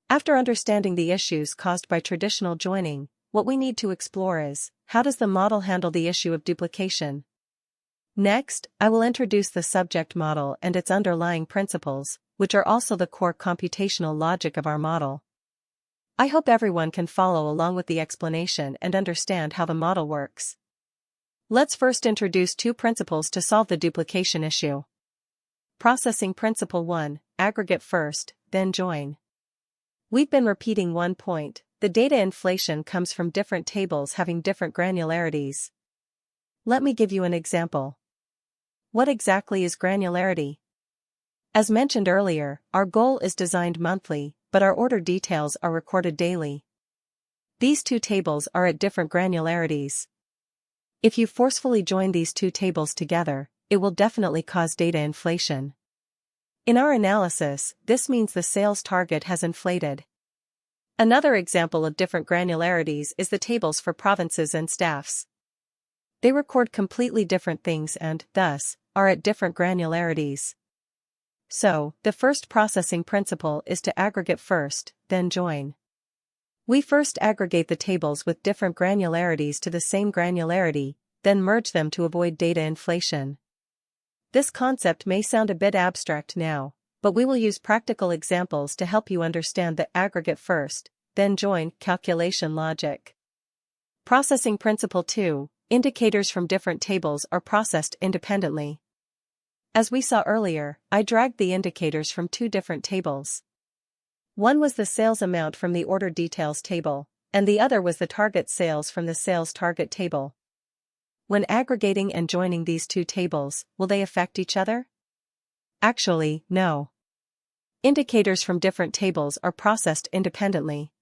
After understanding the issues caused by traditional joining, what we need to explore is, how does the model handle the issue of duplication? Next, I will introduce the subject model and its underlying principles, which are also the core computational logic of our model. I hope everyone can follow along with the explanation and understand how the model works. Let's first introduce two principles to solve the duplication issue. Processing Principle 1, aggregate first, then join. We've been repeating one point: the data inflation comes from different tables having different granularities. Let me give you an example. What exactly is granularity? As mentioned earlier, our goal is designed monthly, but our order details are recorded daily. These two tables are at different granularities. If you forcefully join these two tables together, it will definitely cause data inflation. In our analysis, this means the sales target has inflated. Another example of different granularities is the tables for provinces and staffs. They record completely different things and, thus, are at different granularities. So, the first processing principle is to aggregate first, then join. We first aggregate the tables with different granularities to the same granularity, then merge them to avoid data inflation. This concept may sound a bit abstract now, but we will use practical examples to help you understand the aggregate first, then join calculation logic. Processing Principle 2, indicators from different tables are processed independently. As we saw earlier, I dragged the indicators from two different tables. One was the sales amount from the order details table, and the other was the target sales from the sales target table. When aggregating and joining these two tables, will they affect each other? Actually, no. Indicators from different tables are processed independently.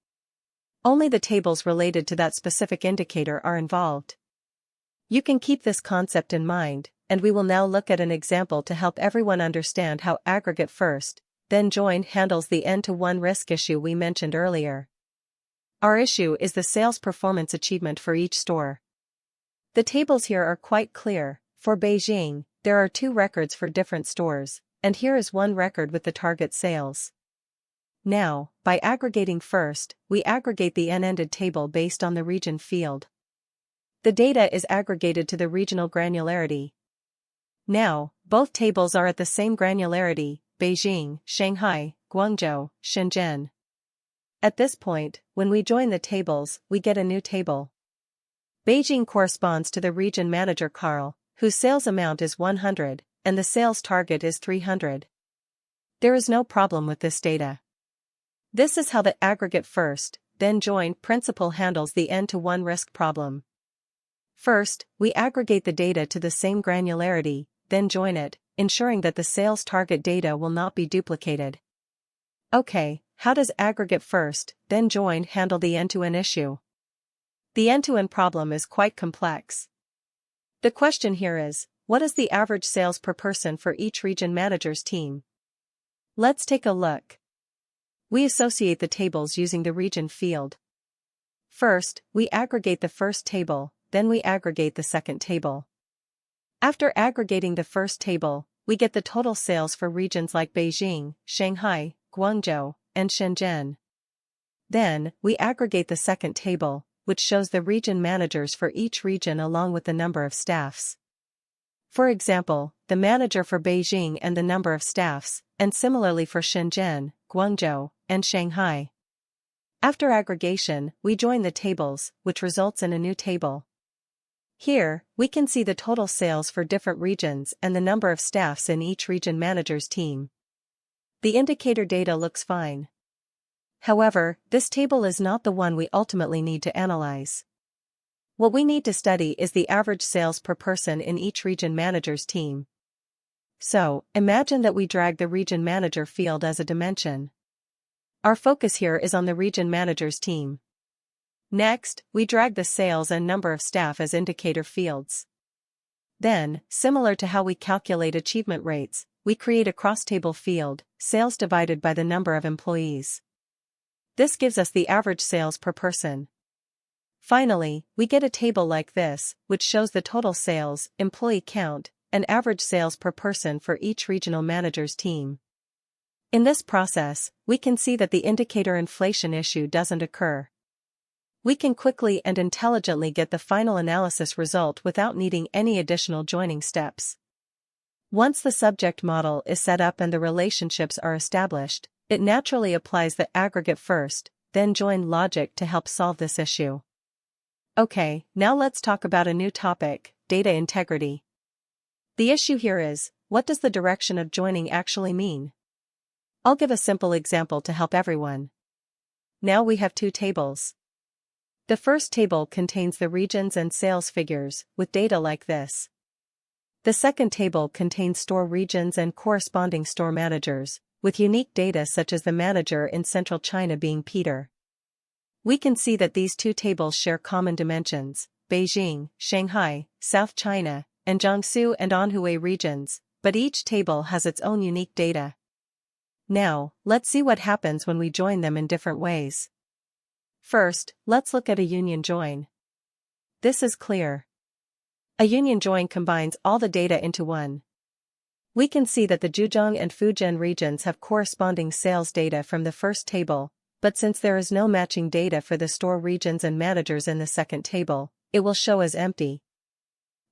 Only the tables related to that specific indicator are involved. You can keep this concept in mind, and we will now look at an example to help everyone understand how aggregate first, then join handles the N-to-1 risk issue we mentioned earlier. Our issue is the sales performance achievement for each store. The tables here are quite clear. For Beijing, there are two records for different stores, and here is one record with the target sales. Now, by aggregating first, we aggregate the N-ended table based on the region field. The data is aggregated to the regional granularity. Now, both tables are at the same granularity: Beijing, Shanghai, Guangzhou, Shenzhen. At this point, when we join the tables, we get a new table. Beijing corresponds to the region manager Carl, whose sales amount is 100, and the sales target is 300. There is no problem with this data. This is how the aggregate first, then join principle handles the N-to-1 risk problem. First, we aggregate the data to the same granularity, then join it, ensuring that the sales target data will not be duplicated. Okay, how does aggregate first, then join handle the N-to-N issue? The N-to-N problem is quite complex. The question here is, what is the average sales per person for each region manager's team? Let's take a look. We associate the tables using the region field. First, we aggregate the first table, then we aggregate the second table. After aggregating the first table, we get the total sales for regions like Beijing, Shanghai, Guangzhou, and Shenzhen. Then, we aggregate the second table, which shows the region managers for each region along with the number of staffs. For example, the manager for Beijing and the number of staffs, and similarly for Shenzhen, Guangzhou, and Shanghai. After aggregation, we join the tables, which results in a new table. Here, we can see the total sales for different regions and the number of staffs in each region manager's team. The indicator data looks fine. However, this table is not the one we ultimately need to analyze. What we need to study is the average sales per person in each region manager's team. So, imagine that we drag the region manager field as a dimension. Our focus here is on the region manager's team. Next, we drag the sales and number of staff as indicator fields. Then, similar to how we calculate achievement rates, we create a cross-table field, sales divided by the number of employees. This gives us the average sales per person. Finally, we get a table like this, which shows the total sales, employee count, and average sales per person for each regional manager's team. In this process, we can see that the indicator inflation issue doesn't occur. We can quickly and intelligently get the final analysis result without needing any additional joining steps. Once the subject model is set up and the relationships are established, it naturally applies the aggregate first, then join logic to help solve this issue. Okay, now let's talk about a new topic, data integrity. The issue here is, what does the direction of joining actually mean? I'll give a simple example to help everyone. Now we have two tables. The first table contains the regions and sales figures, with data like this. The second table contains store regions and corresponding store managers, with unique data such as the manager in Central China being Peter. We can see that these two tables share common dimensions, Beijing, Shanghai, South China, and Jiangsu and Anhui regions, but each table has its own unique data. Now, let's see what happens when we join them in different ways. First, let's look at a union join. This is clear. A union join combines all the data into one. We can see that the Zhejiang and Fujian regions have corresponding sales data from the first table, but since there is no matching data for the store regions and managers in the second table, it will show as empty.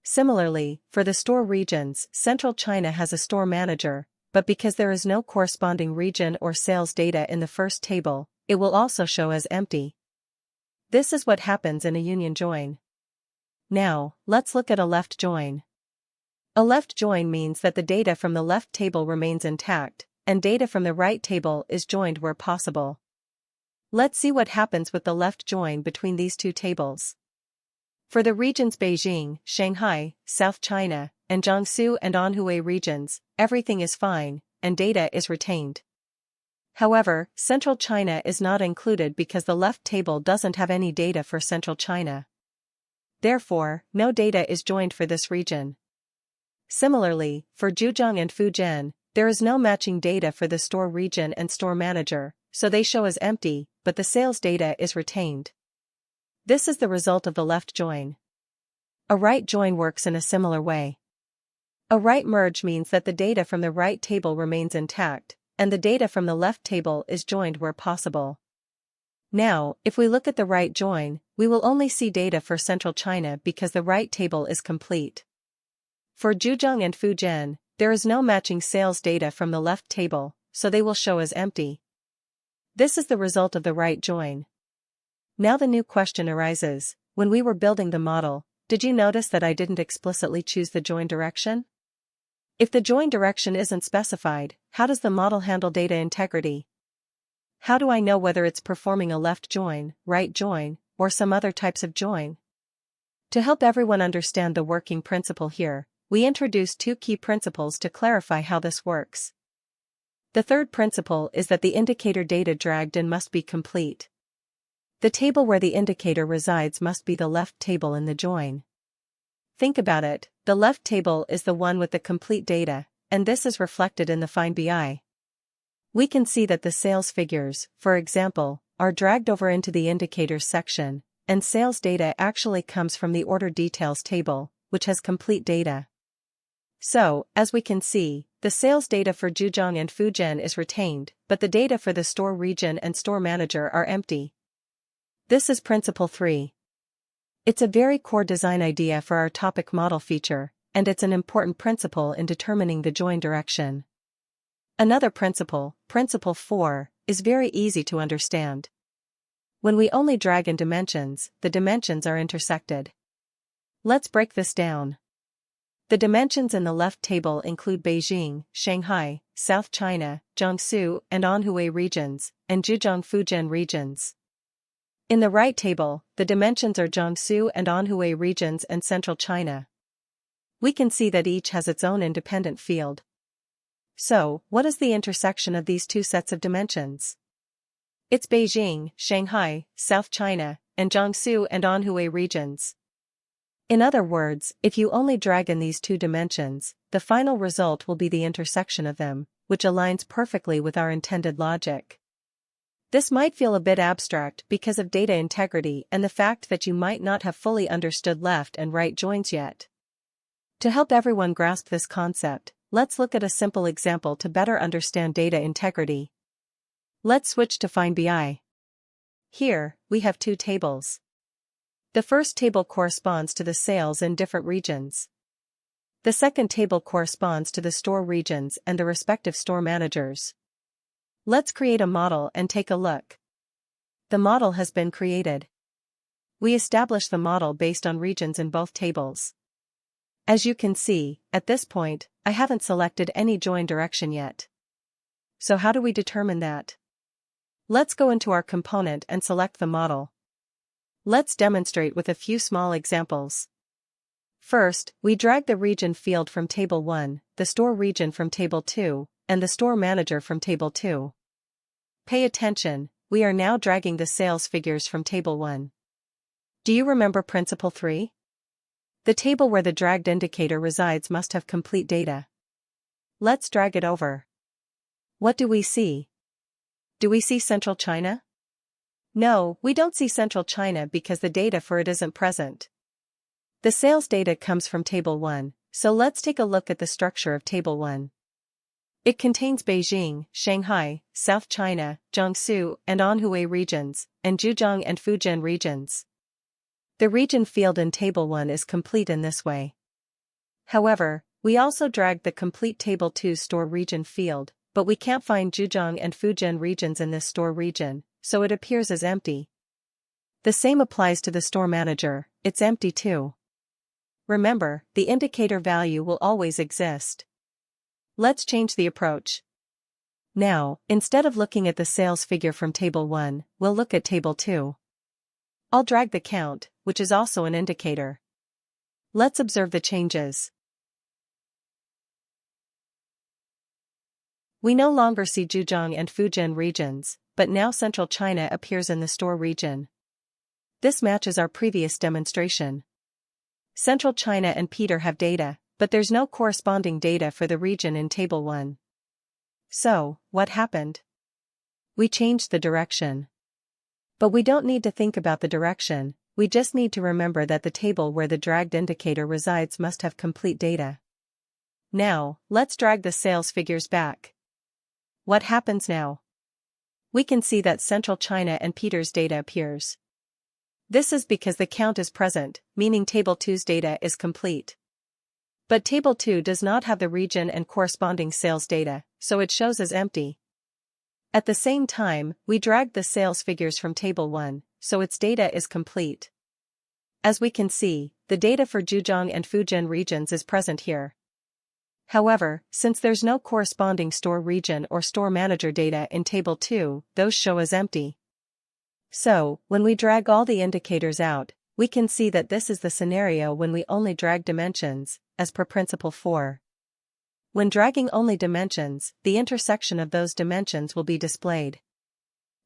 Similarly, for the store regions, Central China has a store manager, but because there is no corresponding region or sales data in the first table, it will also show as empty. This is what happens in a union join. Now, let's look at a left join. A left join means that the data from the left table remains intact, and data from the right table is joined where possible. Let's see what happens with the left join between these two tables. For the regions Beijing, Shanghai, South China, and Jiangsu and Anhui regions, everything is fine, and data is retained. However, Central China is not included because the left table doesn't have any data for Central China. Therefore, no data is joined for this region. Similarly, for Zhejiang and Fujian, there is no matching data for the store region and store manager, so they show as empty, but the sales data is retained. This is the result of the left join. A right join works in a similar way. A right merge means that the data from the right table remains intact, and the data from the left table is joined where possible. Now, if we look at the right join, we will only see data for Central China because the right table is complete. For Zhejiang and Fujian, there is no matching sales data from the left table, so they will show as empty. This is the result of the right join. Now the new question arises, when we were building the model, did you notice that I didn't explicitly choose the join direction? If the join direction isn't specified, how does the model handle data integrity? How do I know whether it's performing a left join, right join, or some other types of join? To help everyone understand the working principle here, we introduce two key principles to clarify how this works. The third principle is that the indicator data dragged in must be complete. The table where the indicator resides must be the left table in the join. Think about it, the left table is the one with the complete data, and this is reflected in the Find BI. We can see that the sales figures, for example, are dragged over into the indicators section, and sales data actually comes from the order details table, which has complete data. So, as we can see, the sales data for Zhejiang and Fujian is retained, but the data for the store region and store manager are empty. This is principle 3. It's a very core design idea for our topic model feature, and it's an important principle in determining the join direction. Another principle, principle 4, is very easy to understand. When we only drag in dimensions, the dimensions are intersected. Let's break this down. The dimensions in the left table include Beijing, Shanghai, South China, Jiangsu and Anhui regions, and Zhejiang Fujian regions. In the right table, the dimensions are Jiangsu and Anhui regions and Central China. We can see that each has its own independent field. So, what is the intersection of these two sets of dimensions? It's Beijing, Shanghai, South China, and Jiangsu and Anhui regions. In other words, if you only drag in these two dimensions, the final result will be the intersection of them, which aligns perfectly with our intended logic. This might feel a bit abstract because of data integrity and the fact that you might not have fully understood left and right joins yet. To help everyone grasp this concept, let's look at a simple example to better understand data integrity. Let's switch to Find BI. Here, we have two tables. The first table corresponds to the sales in different regions. The second table corresponds to the store regions and the respective store managers. Let's create a model and take a look. The model has been created. We establish the model based on regions in both tables. As you can see, at this point, I haven't selected any join direction yet. So how do we determine that? Let's go into our component and select the model. Let's demonstrate with a few small examples. First, we drag the region field from Table 1, the store region from Table 2, and the store manager from Table 2. Pay attention, we are now dragging the sales figures from Table 1. Do you remember Principle 3? The table where the dragged indicator resides must have complete data. Let's drag it over. What do we see? Do we see Central China? No, we don't see Central China because the data for it isn't present. The sales data comes from Table 1, so let's take a look at the structure of Table 1. It contains Beijing, Shanghai, South China, Jiangsu and Anhui regions, and Zhejiang and Fujian regions. The region field in Table 1 is complete in this way. However, we also dragged the complete Table 2 store region field, but we can't find Zhejiang and Fujian regions in this store region, so it appears as empty. The same applies to the store manager, it's empty too. Remember, the indicator value will always exist. Let's change the approach. Now, instead of looking at the sales figure from Table 1, we'll look at Table 2. I'll drag the count, which is also an indicator. Let's observe the changes. We no longer see Zhejiang and Fujian regions, but now Central China appears in the store region. This matches our previous demonstration. Central China and Peter have data, but there's no corresponding data for the region in Table 1. So, what happened? We changed the direction. But we don't need to think about the direction, we just need to remember that the table where the dragged indicator resides must have complete data. Now, let's drag the sales figures back. What happens now? We can see that Central China and Peter's data appears. This is because the count is present, meaning Table 2's data is complete. But Table 2 does not have the region and corresponding sales data, so it shows as empty. At the same time, we dragged the sales figures from Table 1, so its data is complete. As we can see, the data for Zhejiang and Fujian regions is present here. However, since there's no corresponding store region or store manager data in Table 2, those show as empty. So, when we drag all the indicators out, we can see that this is the scenario when we only drag dimensions, as per Principle 4. When dragging only dimensions, the intersection of those dimensions will be displayed.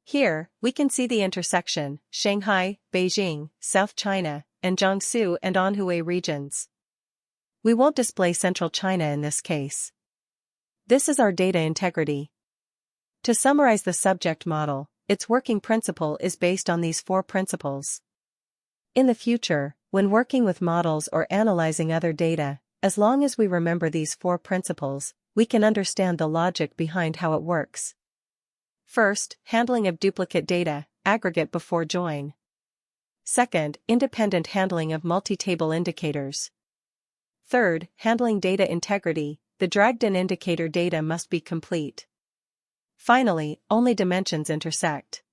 Here, we can see the intersection, Shanghai, Beijing, South China, and Jiangsu and Anhui regions. We won't display Central China in this case. This is our data integrity. To summarize the subject model, its working principle is based on these 4 principles. In the future, when working with models or analyzing other data, as long as we remember these 4 principles, we can understand the logic behind how it works. First, handling of duplicate data, aggregate before join. Second, independent handling of multi-table indicators. Third, handling data integrity, the dragged-in indicator data must be complete. Finally, only dimensions intersect.